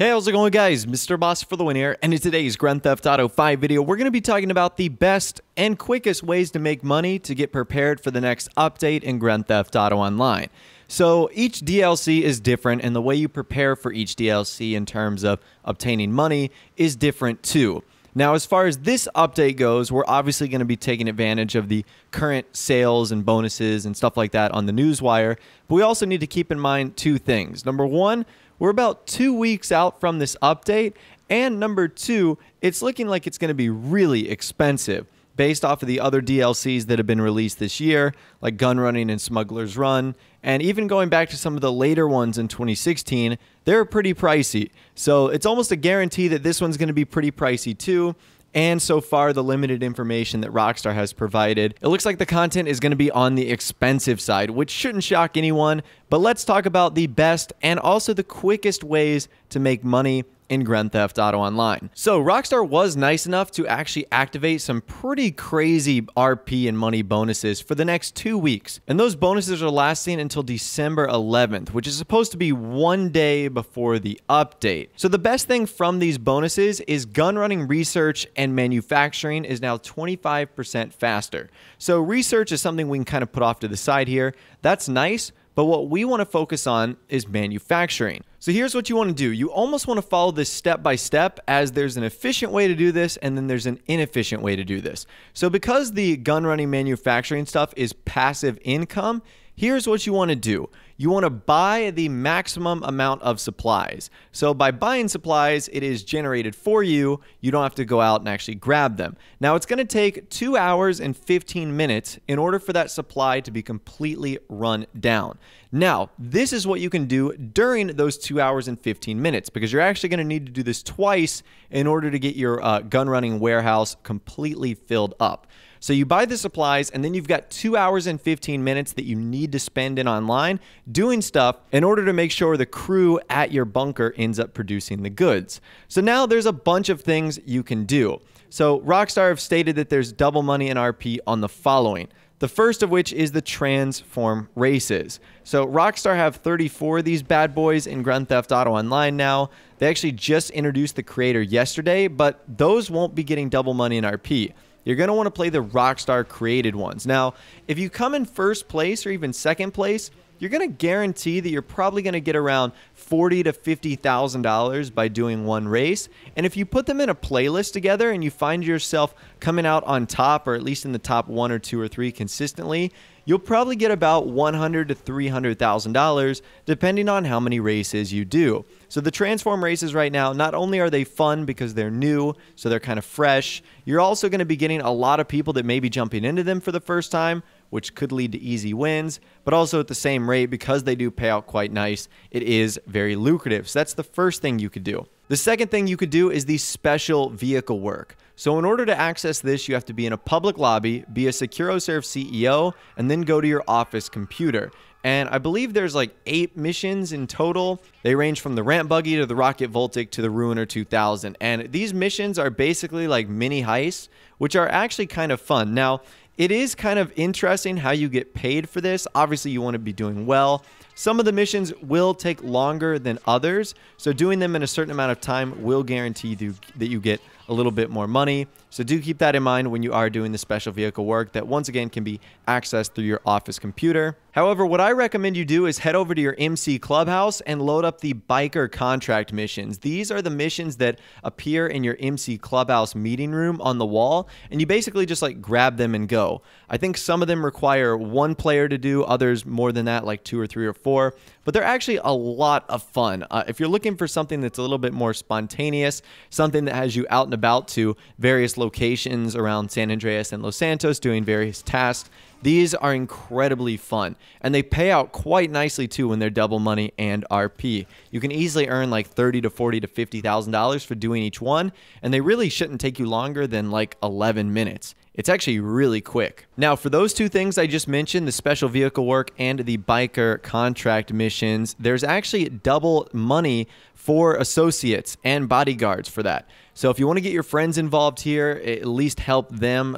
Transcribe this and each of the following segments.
Hey, how's it going, guys? Mr. Boss for the win here, and in today's Grand Theft Auto 5 video, we're going to be talking about the best and quickest ways to make money to get prepared for the next update in Grand Theft Auto Online. So each DLC is different, and the way you prepare for each DLC in terms of obtaining money is different too. Now, as far as this update goes, we're obviously going to be taking advantage of the current sales and bonuses and stuff like that on the newswire, but we also need to keep in mind two things. Number one, we're about 2 weeks out from this update, and number two, it's looking like it's going to be really expensive based off of the other DLCs that have been released this year, like Gun Running and Smuggler's Run, and even going back to some of the later ones in 2016, they're pretty pricey. So it's almost a guarantee that this one's going to be pretty pricey too. And so far, the limited information that Rockstar has provided, it looks like the content is going to be on the expensive side, which shouldn't shock anyone. But let's talk about the best and also the quickest ways to make money in Grand Theft Auto Online. So Rockstar was nice enough to actually activate some pretty crazy RP and money bonuses for the next 2 weeks. And those bonuses are lasting until December 11th, which is supposed to be 1 day before the update. So the best thing from these bonuses is gun running research and manufacturing is now 25% faster. So research is something we can kind of put off to the side here. That's nice. But what we want to focus on is manufacturing. So here's what you want to do. You almost want to follow this step by step, as there's an efficient way to do this and then there's an inefficient way to do this. So because the gun running manufacturing stuff is passive income, here's what you want to do. You want to buy the maximum amount of supplies. So by buying supplies, it is generated for you. You don't have to go out and actually grab them. Now, it's going to take 2 hours and 15 minutes in order for that supply to be completely run down. Now, this is what you can do during those 2 hours and 15 minutes, because you're actually going to need to do this twice in order to get your gun running warehouse completely filled up. So you buy the supplies, and then you've got 2 hours and 15 minutes that you need to spend in online doing stuff in order to make sure the crew at your bunker ends up producing the goods. So now there's a bunch of things you can do. So Rockstar have stated that there's double money in RP on the following. The first of which is the transform races. So Rockstar have 34 of these bad boys in Grand Theft Auto Online now. They actually just introduced the creator yesterday, but those won't be getting double money in RP. You're going to want to play the Rockstar created ones. Now, if you come in first place or even second place, you're going to guarantee that you're probably going to get around $40,000 to $50,000 by doing one race. And if you put them in a playlist together and you find yourself coming out on top, or at least in the top 1 or 2 or 3 consistently, you'll probably get about $100,000 to $300,000 depending on how many races you do. So the transform races right now, not only are they fun because they're new, so they're kind of fresh, you're also going to be getting a lot of people that may be jumping into them for the first time, which could lead to easy wins, but also at the same rate, because they do pay out quite nice, it is very lucrative. So that's the first thing you could do. The second thing you could do is the special vehicle work. So in order to access this, you have to be in a public lobby, be a SecuroServe CEO, and then go to your office computer. And I believe there's like 8 missions in total. They range from the Ramp Buggy to the Rocket Voltic to the Ruiner 2000. And these missions are basically like mini heists, which are actually kind of fun. Now, it is kind of interesting how you get paid for this. Obviously, you want to be doing well. Some of the missions will take longer than others, so doing them in a certain amount of time will guarantee that you get a little bit more money. So do keep that in mind when you are doing the special vehicle work that once again can be accessed through your office computer. However, what I recommend you do is head over to your MC Clubhouse and load up the biker contract missions. These are the missions that appear in your MC Clubhouse meeting room on the wall, and you basically just like grab them and go. I think some of them require 1 player to do, others more than that, like 2 or 3 or 4, but they're actually a lot of fun. If you're looking for something that's a little bit more spontaneous, something that has you out and about to various locations around San Andreas and Los Santos doing various tasks, these are incredibly fun, and they pay out quite nicely too when they're double money and RP. You can easily earn like $30,000 to $40,000 to $50,000 for doing each one, and they really shouldn't take you longer than like 11 minutes. It's actually really quick. Now, for those 2 things I just mentioned, the special vehicle work and the biker contract missions, there's actually double money for associates and bodyguards for that. So if you want to get your friends involved here, at least help them,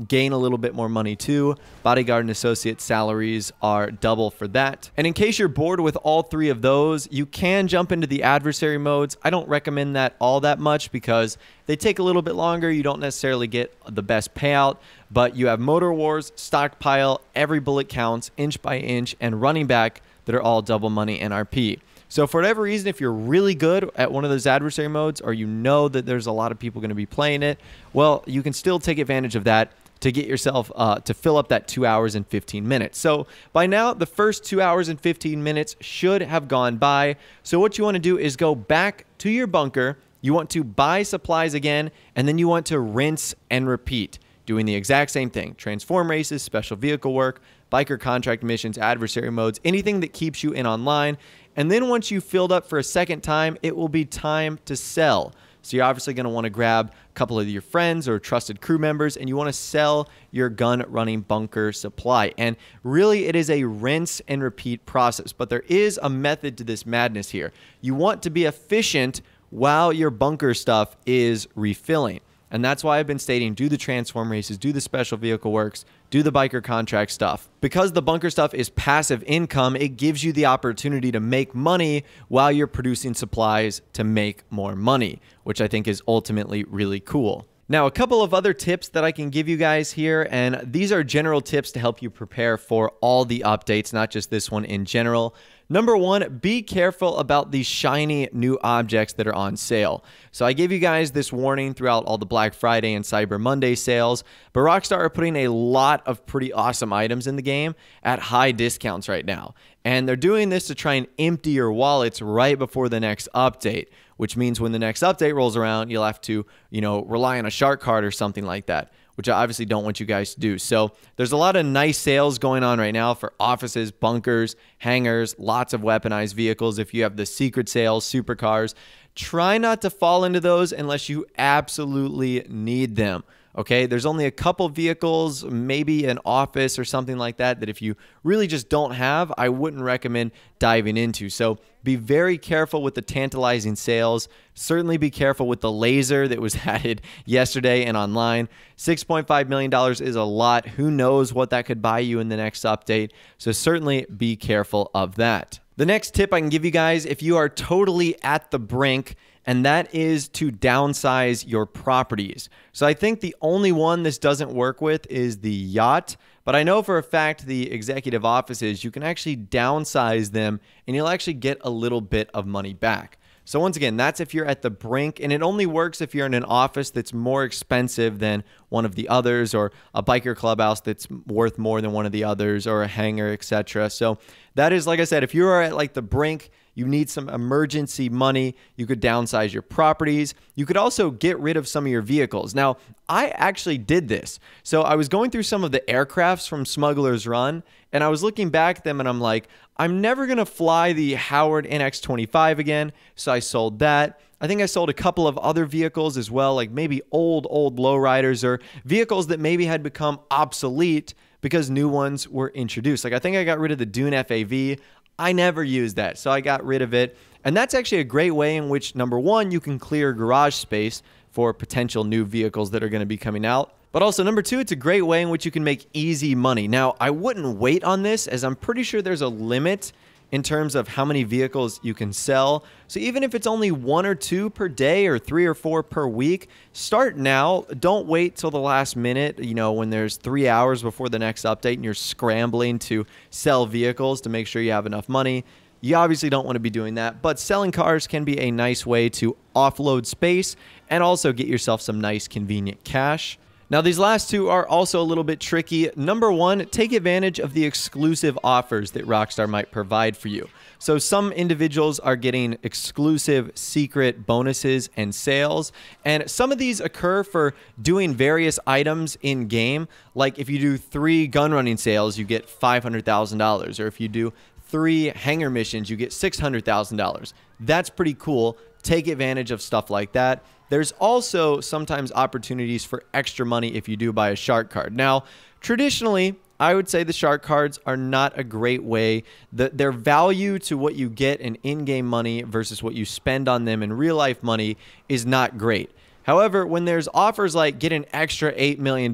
gain a little bit more money too. Bodyguard and associate salaries are double for that. And in case you're bored with all three of those, you can jump into the adversary modes. I don't recommend that all that much because they take a little bit longer. You don't necessarily get the best payout, but you have Motor Wars, Stockpile, Every Bullet Counts, Inch by Inch, and Running Back that are all double money NRP. So for whatever reason, if you're really good at one of those adversary modes, or you know that there's a lot of people going to be playing it, well, you can still take advantage of that to get yourself to fill up that 2 hours and 15 minutes. So by now, the first 2 hours and 15 minutes should have gone by. So what you want to do is go back to your bunker. You want to buy supplies again, and then you want to rinse and repeat, doing the exact same thing. Transform races, special vehicle work, biker contract missions, adversary modes, anything that keeps you in online. And then once you've filled up for a second time, it will be time to sell. So you're obviously going to want to grab a couple of your friends or trusted crew members, and you want to sell your gun running bunker supply. And really, it is a rinse and repeat process, but there is a method to this madness here. You want to be efficient while your bunker stuff is refilling. And that's why I've been stating, do the transform races, do the special vehicle works, do the biker contract stuff. Because the bunker stuff is passive income, it gives you the opportunity to make money while you're producing supplies to make more money, which I think is ultimately really cool. Now, a couple of other tips that I can give you guys here, and these are general tips to help you prepare for all the updates, not just this one in general. Number one, be careful about these shiny new objects that are on sale. So I gave you guys this warning throughout all the Black Friday and Cyber Monday sales, but Rockstar are putting a lot of pretty awesome items in the game at high discounts right now. And they're doing this to try and empty your wallets right before the next update, which means when the next update rolls around, you'll have to, rely on a shark card or something like that, which I obviously don't want you guys to do. So there's a lot of nice sales going on right now for offices, bunkers, hangars, lots of weaponized vehicles. If you have the secret sales, supercars, try not to fall into those unless you absolutely need them. Okay, there's only a couple vehicles, maybe an office or something like that, that if you really just don't have, I wouldn't recommend diving into. So be very careful with the tantalizing sales. Certainly be careful with the laser that was added yesterday and online. $6.5 million is a lot. Who knows what that could buy you in the next update? So certainly be careful of that. The next tip I can give you guys, if you are totally at the brink, and that is to downsize your properties. So I think the only one this doesn't work with is the yacht, but I know for a fact the executive offices, you can actually downsize them and you'll actually get a little bit of money back. So once again, that's if you're at the brink, and it only works if you're in an office that's more expensive than one of the others, or a biker clubhouse that's worth more than one of the others, or a hangar, etc. So that is, like I said, if you are at like the brink, you need some emergency money, you could downsize your properties. You could also get rid of some of your vehicles. Now, I actually did this. So I was going through some of the aircrafts from Smuggler's Run, and I was looking back at them and I'm like, I'm never going to fly the Howard NX-25 again. So I sold that. I think I sold a couple of other vehicles as well, like maybe old lowriders, or vehicles that maybe had become obsolete because new ones were introduced. Like I think I got rid of the Dune FAV. I never used that, so I got rid of it. And that's actually a great way in which, number one, you can clear garage space for potential new vehicles that are going to be coming out. But also, number two, it's a great way in which you can make easy money. Now, I wouldn't wait on this, as I'm pretty sure there's a limit in terms of how many vehicles you can sell. So even if it's only 1 or 2 per day, or 3 or 4 per week, start now. Don't wait till the last minute, when there's 3 hours before the next update and you're scrambling to sell vehicles to make sure you have enough money. You obviously don't want to be doing that, but selling cars can be a nice way to offload space and also get yourself some nice convenient cash. Now, these last two are also a little bit tricky. Number one, take advantage of the exclusive offers that Rockstar might provide for you. So some individuals are getting exclusive secret bonuses and sales, and some of these occur for doing various items in game. Like if you do 3 gun running sales, you get $500,000, or if you do 3 hangar missions, you get $600,000. That's pretty cool. Take advantage of stuff like that. There's also sometimes opportunities for extra money if you do buy a shark card. Now, traditionally, I would say the shark cards are not a great way. Their value to what you get in in-game money versus what you spend on them in real-life money is not great. However, when there's offers like get an extra $8 million,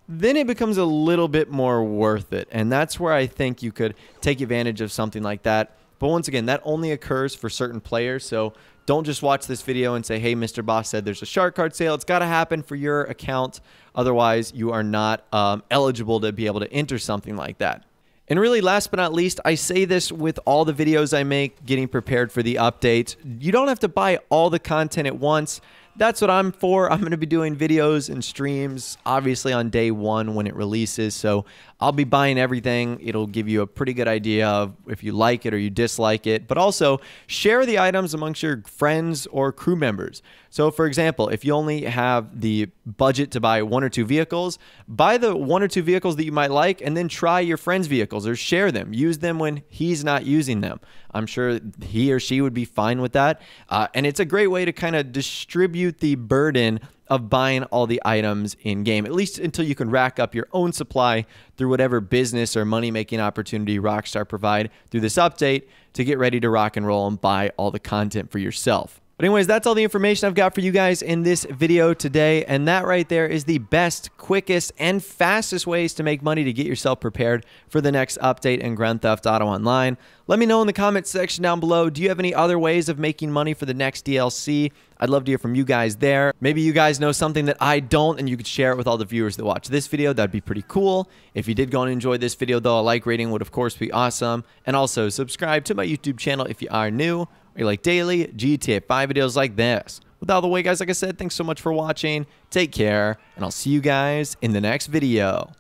then it becomes a little bit more worth it. And that's where I think you could take advantage of something like that. But once again, that only occurs for certain players. So don't just watch this video and say, hey, Mr. Boss said there's a shark card sale. It's got to happen for your account. Otherwise, you are not eligible to be able to enter something like that. And really, last but not least, I say this with all the videos I make, getting prepared for the update. You don't have to buy all the content at once. That's what I'm for. I'm going to be doing videos and streams, obviously, on day one when it releases. So I'll be buying everything. It'll give you a pretty good idea of if you like it or you dislike it. But also, share the items amongst your friends or crew members. So, for example, if you only have the budget to buy 1 or 2 vehicles, buy the 1 or 2 vehicles that you might like and then try your friend's vehicles or share them. Use them when he's not using them. I'm sure he or she would be fine with that. And it's a great way to kind of distribute the burden of buying all the items in game, at least until you can rack up your own supply through whatever business or money-making opportunity Rockstar provide through this update to get ready to rock and roll and buy all the content for yourself. But anyways, that's all the information I've got for you guys in this video today. And that right there is the best, quickest, and fastest ways to make money to get yourself prepared for the next update in Grand Theft Auto Online. Let me know in the comments section down below, do you have any other ways of making money for the next DLC? I'd love to hear from you guys there. Maybe you guys know something that I don't and you could share it with all the viewers that watch this video. That'd be pretty cool. If you did go and enjoy this video though, a like rating would of course be awesome. And also subscribe to my YouTube channel if you are new. Or you like daily GTA 5 videos like this. With all the way, guys, like I said, thanks so much for watching. Take care, and I'll see you guys in the next video.